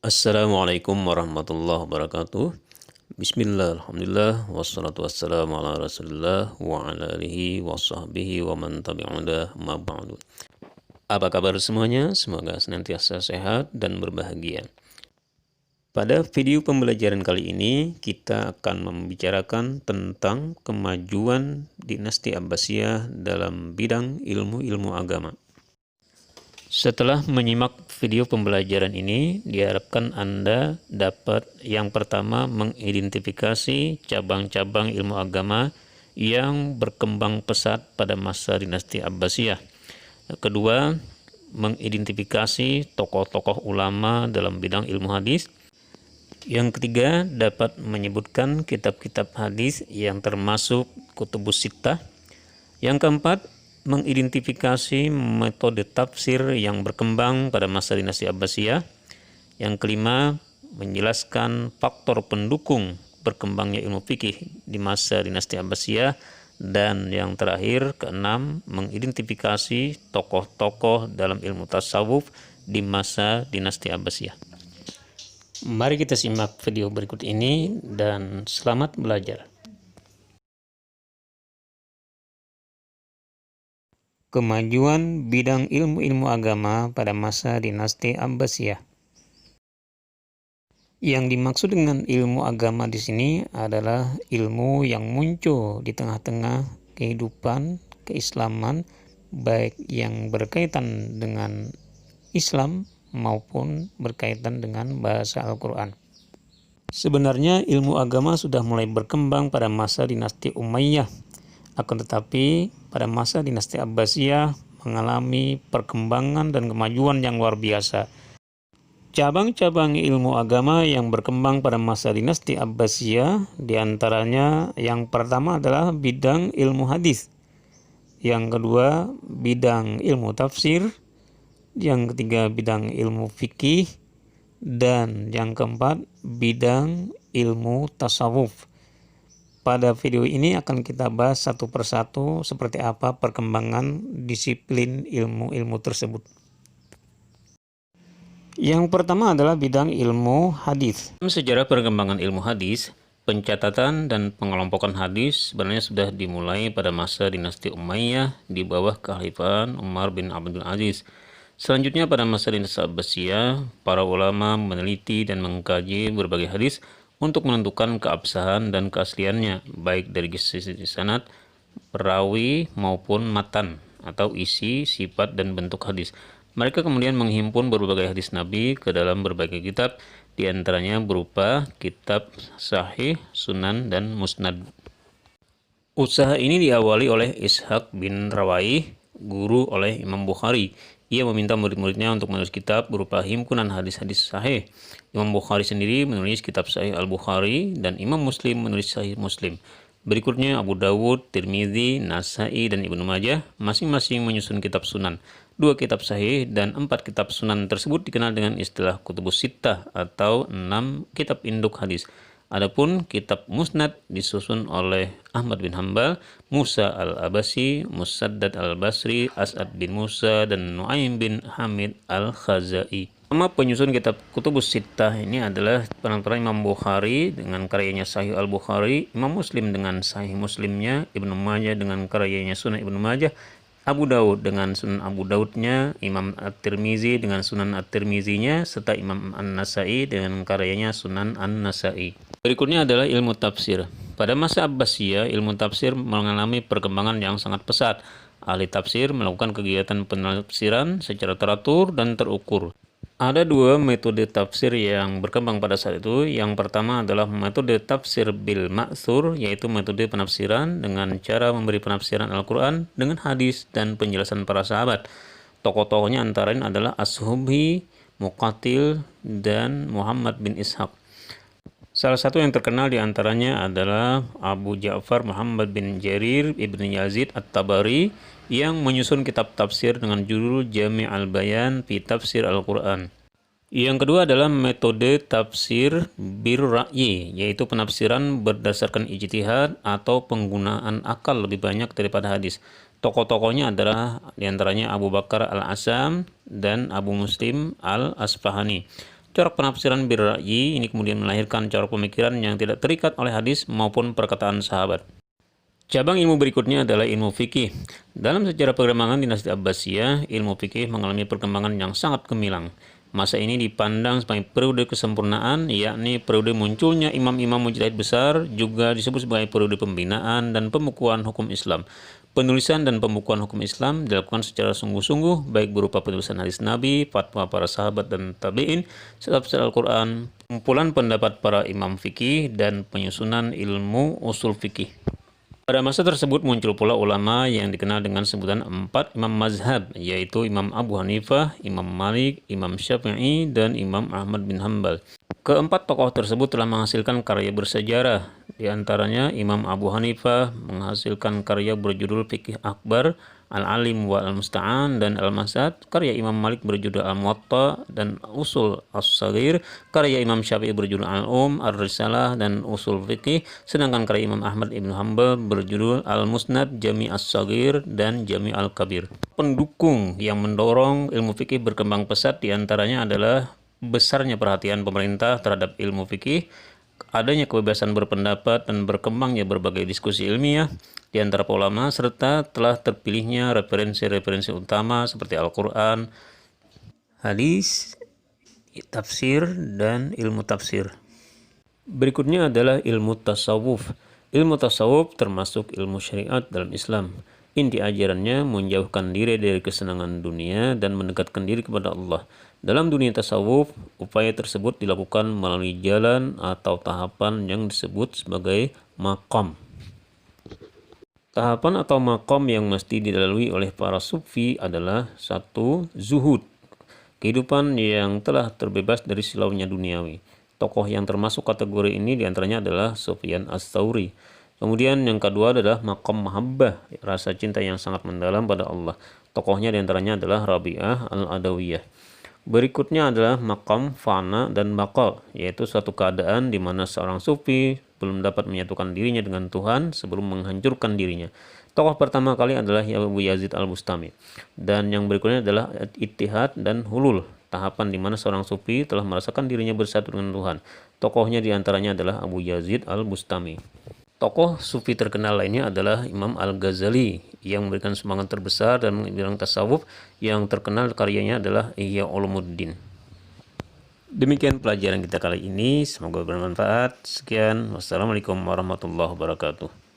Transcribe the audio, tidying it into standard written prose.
Assalamualaikum warahmatullahi wabarakatuh. Bismillah, alhamdulillah, wassalatu wassalamu ala rasulillah wa ala alihi wa sahbihi wa man tabi'udah ma ba'du. Apa kabar semuanya? Semoga senantiasa sehat dan berbahagia. Pada video pembelajaran kali ini, kita akan membicarakan tentang kemajuan dinasti Abbasiyah dalam bidang ilmu-ilmu agama. Setelah menyimak video pembelajaran ini, diharapkan Anda dapat yang pertama mengidentifikasi cabang-cabang ilmu agama yang berkembang pesat pada masa dinasti Abbasiyah. Kedua, mengidentifikasi tokoh-tokoh ulama dalam bidang ilmu hadis. Yang ketiga, dapat menyebutkan kitab-kitab hadis yang termasuk Kutubus Sittah. Yang keempat, mengidentifikasi metode tafsir yang berkembang pada masa dinasti Abbasiyah. Yang kelima, menjelaskan faktor pendukung berkembangnya ilmu fikih di masa dinasti Abbasiyah. Dan yang terakhir, keenam, mengidentifikasi tokoh-tokoh dalam ilmu tasawuf di masa dinasti Abbasiyah. Mari kita simak video berikut ini dan selamat belajar. Kemajuan bidang ilmu-ilmu agama pada masa dinasti Abbasiyah. Yang dimaksud dengan ilmu agama di sini adalah ilmu yang muncul di tengah-tengah kehidupan keislaman, baik yang berkaitan dengan Islam maupun berkaitan dengan bahasa Al-Quran. Sebenarnya ilmu agama sudah mulai berkembang pada masa dinasti Umayyah. Akan tetapi pada masa dinasti Abbasiyah mengalami perkembangan dan kemajuan yang luar biasa. Cabang-cabang ilmu agama yang berkembang pada masa dinasti Abbasiyah diantaranya yang pertama adalah bidang ilmu hadis, yang kedua bidang ilmu tafsir, yang ketiga bidang ilmu fikih, dan yang keempat bidang ilmu tasawuf. Pada video ini akan kita bahas satu persatu seperti apa perkembangan disiplin ilmu-ilmu tersebut. Yang pertama adalah bidang ilmu hadis. Sejarah perkembangan ilmu hadis, pencatatan dan pengelompokan hadis sebenarnya sudah dimulai pada masa dinasti Umayyah di bawah kekhalifahan Umar bin Abdul Aziz. Selanjutnya pada masa dinasti Abbasiyah, para ulama meneliti dan mengkaji berbagai hadis untuk menentukan keabsahan dan keasliannya, baik dari sisi sanad, perawi maupun matan atau isi, sifat, dan bentuk hadis. Mereka kemudian menghimpun berbagai hadis Nabi ke dalam berbagai kitab, diantaranya berupa kitab Sahih, Sunan, dan Musnad. Usaha ini diawali oleh Ishaq bin Rawaih, guru oleh Imam Bukhari. Ia meminta murid-muridnya untuk menulis kitab berupa himpunan hadis-hadis sahih. Imam Bukhari sendiri menulis kitab Sahih Al-Bukhari dan Imam Muslim menulis Sahih Muslim. Berikutnya Abu Dawud, Tirmizi, Nasai, dan Ibnu Majah masing-masing menyusun kitab sunan. 2 kitab sahih dan 4 kitab sunan tersebut dikenal dengan istilah Kutubus Sittah atau 6 kitab induk hadis. Adapun kitab Musnad disusun oleh Ahmad bin Hanbal, Musa al-Abasi, Musaddad al-Basri, As'ad bin Musa, dan Nu'aim bin Hamid al-Khazai. Nama penyusun kitab Kutubus Sittah ini adalah penantara Imam Bukhari dengan karyanya Sahih Al-Bukhari, Imam Muslim dengan Sahih Muslimnya, Ibnu Majah dengan karyanya Sunan Ibnu Majah, Abu Daud dengan Sunan Abu Daudnya, Imam At-Tirmizi dengan Sunan At-Tirmizinya, serta Imam An-Nasai dengan karyanya Sunan An-Nasai. Berikutnya adalah ilmu tafsir. Pada masa Abbasiyah, ilmu tafsir mengalami perkembangan yang sangat pesat. Ahli tafsir melakukan kegiatan penafsiran secara teratur dan terukur. Ada 2 metode tafsir yang berkembang pada saat itu. Yang pertama adalah metode tafsir bil ma'thur, yaitu metode penafsiran dengan cara memberi penafsiran Al-Quran dengan hadis dan penjelasan para sahabat. Tokoh-tokohnya antara lain adalah As-Subhi, Muqatil, dan Muhammad bin Ishaq. Salah satu yang terkenal diantaranya adalah Abu Ja'far Muhammad bin Jarir ibn Yazid At-Tabari yang menyusun kitab tafsir dengan judul Jami' al-Bayan fi Tafsir Al-Quran. Yang kedua adalah metode tafsir bir ra'yi, yaitu penafsiran berdasarkan ijtihad atau penggunaan akal lebih banyak daripada hadis. Tokoh-tokohnya adalah diantaranya Abu Bakar al-Asam dan Abu Muslim al-Asfahani. Corak penafsiran birra'yi ini kemudian melahirkan corak pemikiran yang tidak terikat oleh hadis maupun perkataan sahabat. Cabang ilmu berikutnya adalah ilmu fikih. Dalam sejarah perkembangan dinasti Abbasiyah, ilmu fikih mengalami perkembangan yang sangat gemilang. Masa ini dipandang sebagai periode kesempurnaan, yakni periode munculnya imam-imam mujtahid besar, juga disebut sebagai periode pembinaan dan pembukuan hukum Islam. Penulisan dan pembukuan hukum Islam dilakukan secara sungguh-sungguh, baik berupa penulisan hadis Nabi, fatwa para sahabat dan tabi'in, tafsir Al-Quran, kumpulan pendapat para imam fikih, dan penyusunan ilmu usul fikih. Pada masa tersebut muncul pula ulama yang dikenal dengan sebutan 4 imam mazhab, yaitu Imam Abu Hanifah, Imam Malik, Imam Syafi'i, dan Imam Ahmad bin Hanbal. Keempat tokoh tersebut telah menghasilkan karya bersejarah. Di antaranya Imam Abu Hanifah menghasilkan karya berjudul Fiqh Akbar, Al-Alim wa Al-Musta'an, dan Al-Masad. Karya Imam Malik berjudul Al-Muwatta dan Usul As-Saghir. Karya Imam Syafi'i berjudul Ar-Risalah dan Usul Fiqh. Sedangkan karya Imam Ahmad ibn Hanbal berjudul Al-Musnad, Jami As-Saghir, dan Jami Al-Kabir. Pendukung yang mendorong ilmu fikih berkembang pesat diantaranya adalah besarnya perhatian pemerintah terhadap ilmu fikih, adanya kebebasan berpendapat dan berkembangnya berbagai diskusi ilmiah di antara ulama, serta telah terpilihnya referensi-referensi utama seperti Al-Quran, hadis, tafsir, dan ilmu tafsir. Berikutnya adalah ilmu tasawuf. Ilmu tasawuf termasuk ilmu syariat dalam Islam. Inti ajarannya menjauhkan diri dari kesenangan dunia dan mendekatkan diri kepada Allah. Dalam dunia tasawuf, upaya tersebut dilakukan melalui jalan atau tahapan yang disebut sebagai maqam. Tahapan atau maqam yang mesti dilalui oleh para sufi adalah 1. Zuhud, kehidupan yang telah terbebas dari silaunya duniawi. Tokoh yang termasuk kategori ini diantaranya adalah Sufyan Ats-Tsauri. Kemudian yang kedua adalah maqam mahabbah, rasa cinta yang sangat mendalam pada Allah. Tokohnya diantaranya adalah Rabi'ah Al-Adawiyah. Berikutnya adalah maqam fana dan baqa, yaitu suatu keadaan di mana seorang sufi belum dapat menyatukan dirinya dengan Tuhan sebelum menghancurkan dirinya. Tokoh pertama kali adalah Abu Yazid Al-Bustami. Dan yang berikutnya adalah ittihad dan hulul, tahapan di mana seorang sufi telah merasakan dirinya bersatu dengan Tuhan. Tokohnya diantaranya adalah Abu Yazid Al-Bustami. Tokoh sufi terkenal lainnya adalah Imam Al-Ghazali yang memberikan semangat terbesar dan bidang tasawuf. Yang terkenal karyanya adalah Ihya Ulumuddin. Demikian pelajaran kita kali ini, semoga bermanfaat. Sekian, wassalamualaikum warahmatullahi wabarakatuh.